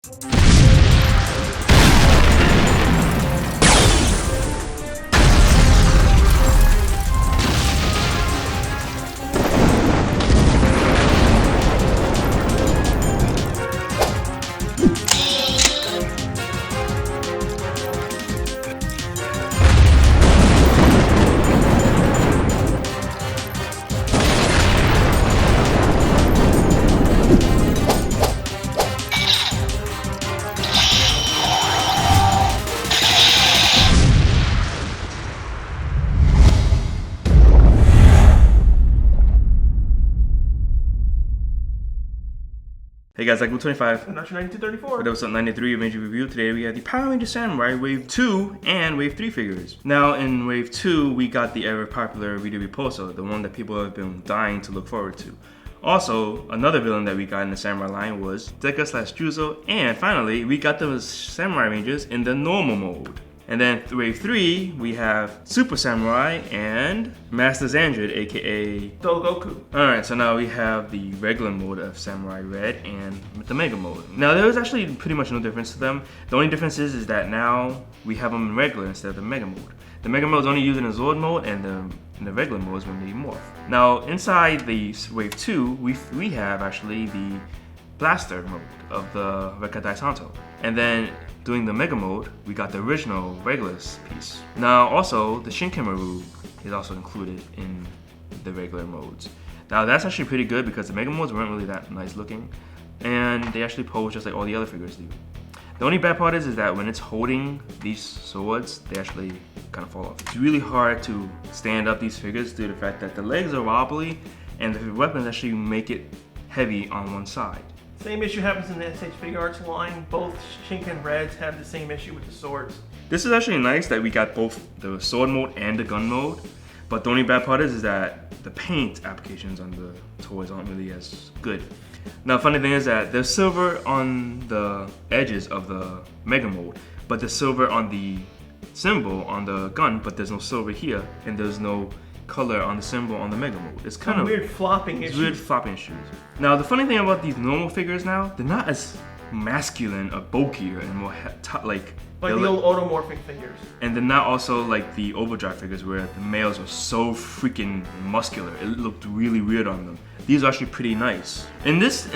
Hey guys, like 25. And that's 9234. With episode 93 of Major Review. Today we have the Power Ranger Samurai Wave 2 and Wave 3 figures. Now in Wave 2, we got the ever popular Rita Replusa, the one that people have been dying to look forward to. Also, another villain that we got in the Samurai line was Deker / Zhu Zhu, and finally, we got the Samurai Rangers in the normal mode. And then Wave 3, we have Super Samurai and Master Xandred, aka Goku. Alright, so now we have the regular mode of Samurai Red and the Mega mode. Now there was actually pretty much no difference to them. The only difference is that now we have them in regular instead of the Mega mode. The Mega mode is only used in the Zord mode, and the regular mode is when they morph. Now inside the Wave 2, we have actually the Blaster mode of the Rekka Santo. And then doing the Mega mode, we got the original regular piece. Now also, the Shinkimaru is also included in the regular modes. Now that's actually pretty good because the Mega modes weren't really that nice looking, and they actually pose just like all the other figures do. The only bad part is that when it's holding these swords, they actually kind of fall off. It's really hard to stand up these figures due to the fact that the legs are wobbly and the weapons actually make it heavy on one side. Same issue happens in the SH Figure Arts line. Both Shink and Reds have the same issue with the swords. This is actually nice that we got both the sword mode and the gun mode, but the only bad part is that the paint applications on the toys aren't really as good. Now, funny thing is that there's silver on the edges of the Mega mode, but there's silver on the symbol on the gun, but there's no silver here, and there's no color on the symbol on the Mega mode. It's kind of weird flopping issues. Weird flopping issues. Now, the funny thing about these normal figures now, they're not as masculine or bulkier and more like the old automorphing figures. And they're not also like the Overdrive figures where the males are so freaking muscular. It looked really weird on them. These are actually pretty nice. In this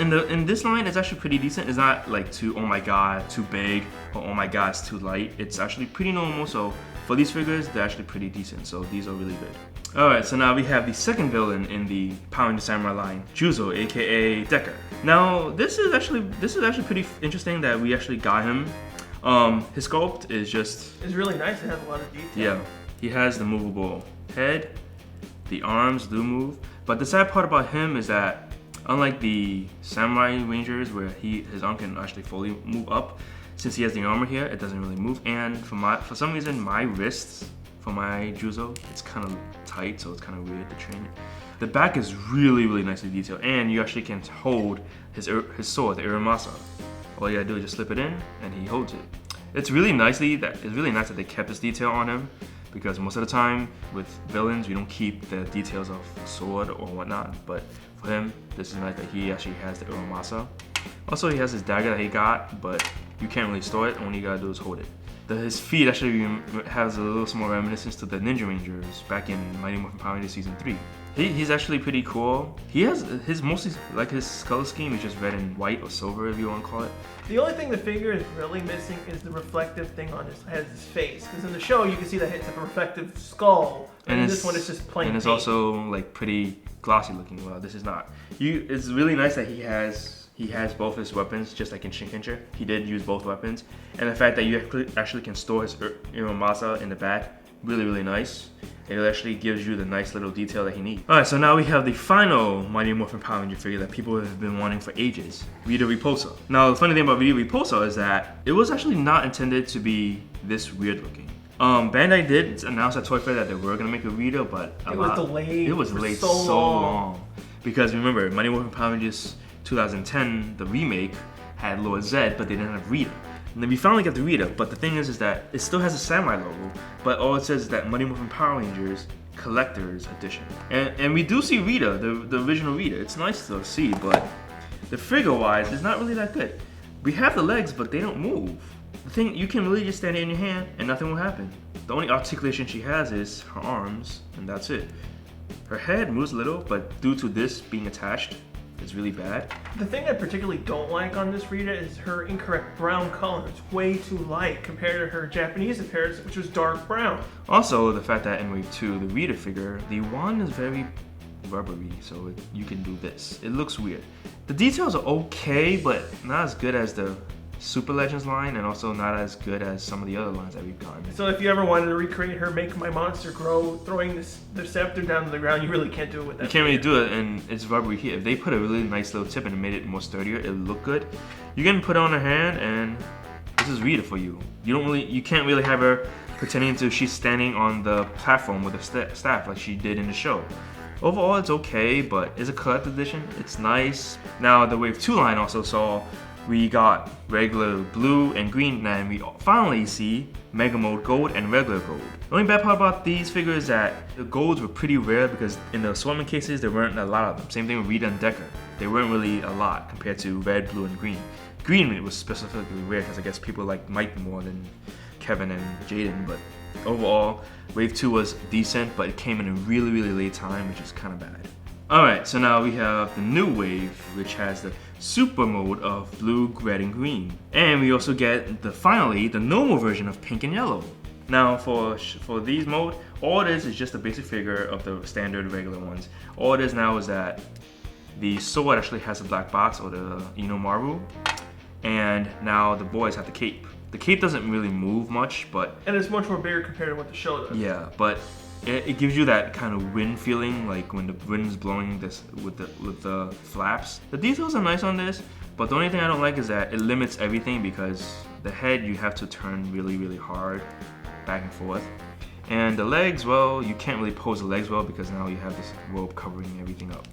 line, it's actually pretty decent. It's not like too, oh my god, too big, or oh my god, it's too light. It's actually pretty normal. So for these figures, they're actually pretty decent. So these are really good. Alright, so now we have the second villain in the Power Ranger Samurai line, Zhu Zhu, aka Deker. Now this is actually pretty interesting that we actually got him. His sculpt is just... It's really nice. It has a lot of detail. Yeah, he has the movable head, the arms do move, but the sad part about him is that unlike the Samurai Rangers where his arm can actually fully move up, since he has the armor here, it doesn't really move. And for some reason, my wrists for my Zhu Zhu, it's kind of tight, so it's kind of weird to train it. The back is really, really nicely detailed, and you actually can hold his sword, the Irimasa. All you gotta do is just slip it in, and he holds it. It's really nice that they kept this detail on him, because most of the time with villains, we don't keep the details of the sword or whatnot. But for him, this is nice that he actually has the Irimasa. Also, he has his dagger that he got, but you can't really store it. All you gotta do is hold it. His feet actually has a little small reminiscence to the Ninja Rangers back in Mighty Morphin Power Rangers Season 3. He's actually pretty cool. He has his color scheme is just red and white or silver, if you want to call it. The only thing the figure is really missing is the reflective thing on his face. Because in the show you can see that it's a reflective skull, and in this one it's just plain. And it's also like pretty glossy looking. Well, this is not. It's really nice that he has both his weapons, just like in Shinkenger. He did use both weapons. And the fact that you actually can store his Irimasa in the back, really, really nice. It actually gives you the nice little detail that he needs. Alright, so now we have the final Mighty Morphin Power Ranger figure that people have been wanting for ages, Rita Replusa. Now, the funny thing about Rita Replusa is that it was actually not intended to be this weird looking. Bandai did announce at Toy Fair that they were going to make a Rita, but it was delayed. It was delayed so long. Because remember, Mighty Morphin Power Rangers 2010, the remake, had Lord Zed, but they didn't have Rita. And then we finally got the Rita, but the thing is that it still has a samurai logo, but all it says is that Mighty Morphin Power Rangers Collector's Edition. And we do see Rita, the original Rita. It's nice to see, but the figure-wise, it's not really that good. We have the legs, but they don't move. The thing, you can really just stand it in your hand and nothing will happen. The only articulation she has is her arms, and that's it. Her head moves a little, but due to this being attached, it's really bad. The thing I particularly don't like on this Rita is her incorrect brown color. It's way too light compared to her Japanese appearance, which was dark brown. Also, the fact that in Wave 2, the Rita figure, the wand is very rubbery, so you can do this. It looks weird. The details are okay, but not as good as the Super Legends line, and also not as good as some of the other lines that we've gotten. So if you ever wanted to recreate her Make My Monster Grow, throwing the scepter down to the ground, you really can't do it with that. You can't really do it, and it's rubbery here. If they put a really nice little tip and made it more sturdier, it'll look good. You can put it on her hand, and this is Rita for you. You can't really have her pretending to she's standing on the platform with a staff like she did in the show. Overall, it's okay, but it's a collector's edition. It's nice. Now, the Wave 2 line also saw we got regular blue and green, and we finally see Mega Mode Gold and regular gold. The only bad part about these figures is that the golds were pretty rare because in the assortment cases, there weren't a lot of them. Same thing with Rita and Deker. They weren't really a lot compared to red, blue, and green. Green, it was specifically rare because I guess people like Mike more than Kevin and Jaden, but overall, Wave 2 was decent, but it came in a really, really late time, which is kind of bad. Alright, so now we have the new wave, which has the super mode of blue, red, and green. And we also get, finally, the normal version of pink and yellow. Now, for these mode, all it is just a basic figure of the standard regular ones. All it is now is that the sword actually has a black box, or the Inomaru, and now the boys have the cape. The cape doesn't really move much, but... And it's much more bigger compared to what the show does. Yeah, but it gives you that kind of wind feeling, like when the wind's blowing this with the flaps. The details are nice on this, but the only thing I don't like is that it limits everything because the head you have to turn really, really hard back and forth. And the legs, well, you can't really pose the legs well because now you have this rope covering everything up.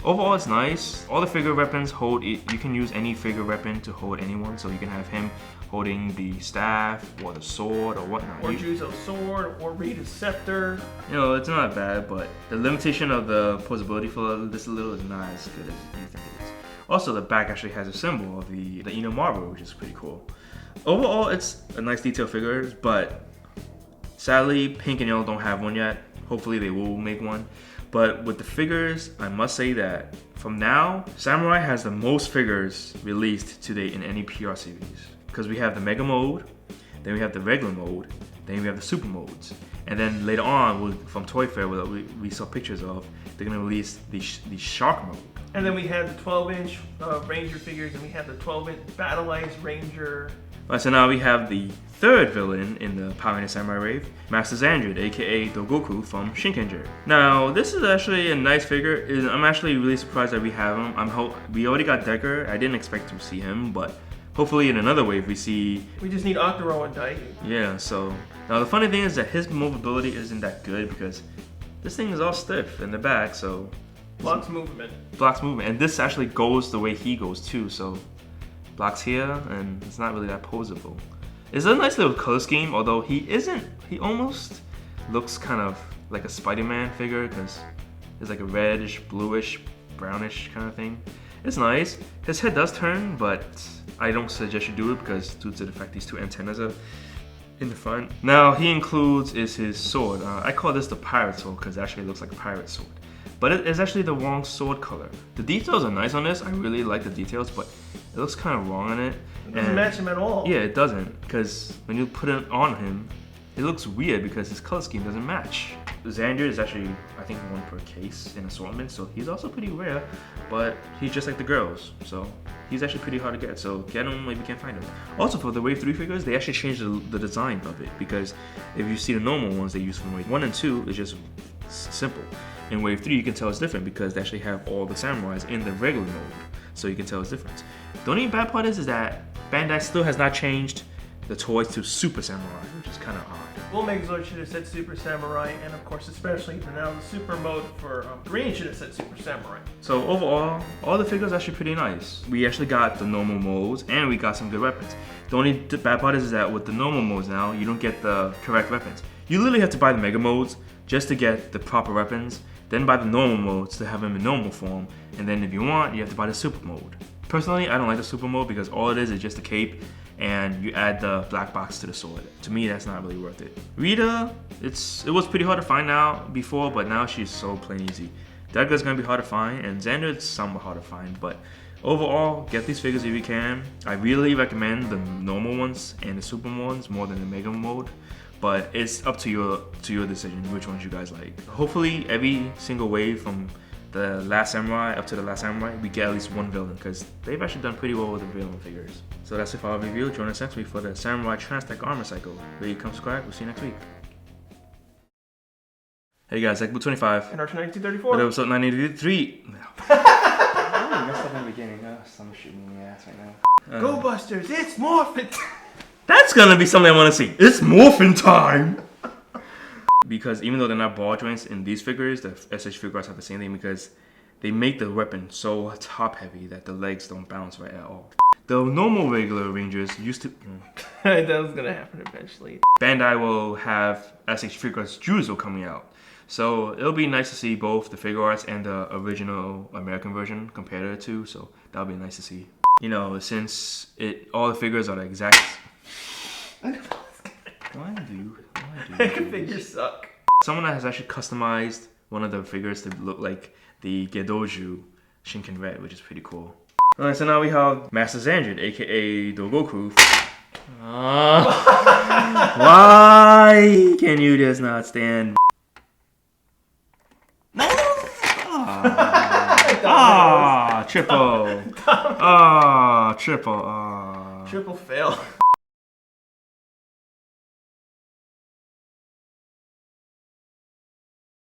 Overall, it's nice. All the figure weapons hold, you can use any figure weapon to hold anyone, so you can have him holding the staff, or the sword, or whatnot. Or Juzo's sword, or Rita's scepter. You know, it's not bad, but the limitation of the posability for this little is not as good as you think it is. Also, the back actually has a symbol of the Inomaru, which is pretty cool. Overall, it's a nice detailed figure, but sadly, pink and yellow don't have one yet. Hopefully they will make one. But with the figures, I must say that from now, Samurai has the most figures released to date in any PR series. Because we have the Mega Mode, then we have the regular mode, then we have the Super Modes. And then later on, from Toy Fair, we saw pictures of, they're going to release the Shark Mode. And then we had the 12-inch Ranger figures, and we had the 12-inch Battle-Ice Ranger. Alright, so now we have the third villain in the Power Rangers Samurai Wave, Master Xandred, aka Dogoku from Shinkenger. Now, this is actually a nice figure. I'm actually really surprised that we have him. We already got Deker. I didn't expect to see him, but hopefully in another wave we see... We just need Octoro and Daigi. Yeah, so... Now the funny thing is that his movability isn't that good because this thing is all stiff in the back, so... Blocks movement. Blocks movement. And this actually goes the way he goes too, so... Blocks here, and it's not really that posable. It's a nice little color scheme, although he almost looks kind of like a Spider-Man figure because it's like a reddish, bluish, brownish kind of thing. It's nice. His head does turn, but I don't suggest you do it because due to the fact these two antennas are in the front. Now he includes is his sword. I call this the pirate sword because it actually looks like a pirate sword. But it is actually the wrong sword color. The details are nice on this. I really like the details, but it looks kind of wrong on it. It doesn't match him at all. Yeah, it doesn't, because when you put it on him, it looks weird because his color scheme doesn't match. Xandred is actually, I think, one per case in assortment, so he's also pretty rare, but he's just like the girls, so he's actually pretty hard to get, so get him if you can't find him. Also, for the Wave 3 figures, they actually changed the design of it, because if you see the normal ones they use from Wave 1 and 2, it's just simple. In Wave 3, you can tell it's different because they actually have all the samurais in the regular mode, so you can tell it's different. The only bad part is that Bandai still has not changed the toys to Super Samurai, which is kind of odd. Well, Megazord should have said Super Samurai, and of course, especially now the Super mode for Green should have said Super Samurai. So overall, all the figures are actually pretty nice. We actually got the normal modes, and we got some good weapons. The only bad part is that with the normal modes now, you don't get the correct weapons. You literally have to buy the Mega modes just to get the proper weapons, then buy the normal modes to have them in normal form, and then if you want, you have to buy the Super mode. Personally, I don't like the super mode because all it is just a cape and you add the black box to the sword. To me, that's not really worth it. Rita, it was pretty hard to find now before, but now she's so plain easy. Deker's gonna be hard to find, and Xandred's somewhat hard to find, but overall, get these figures if you can. I really recommend the normal ones and the super ones more than the mega mode, but it's up to your decision which ones you guys like. Hopefully, every single wave from the Last Samurai up to the Last Samurai, we get at least one villain because they've actually done pretty well with the villain figures. So that's it for our review. Join us next week for the Samurai Trans-Tech Armor Cycle. Rate, come subscribe. We'll see you next week. Hey guys, Ekbo25. And R1934. But episode 983. I messed up in the beginning. Someone's shooting me in the ass right now. Go Busters, it's morphin'. That's gonna be something I wanna see. It's morphin' time! Because even though they're not ball joints in these figures, the SH figures have the same thing because they make the weapon so top heavy that the legs don't bounce right at all. The normal regular Rangers used to... That was gonna happen eventually. Bandai will have SH figures Zhu Zhu coming out. So it'll be nice to see both the figure arts and the original American version compare the two. So that'll be nice to see. You know, since all the figures are the exact. Why do you Figures suck. Someone has actually customized one of the figures to look like the Gedoju Shinken Red, which is pretty cool. Alright, so now we have Master Xandred, aka Dogoku. Why can you just not stand? Triple. Triple. Triple fail.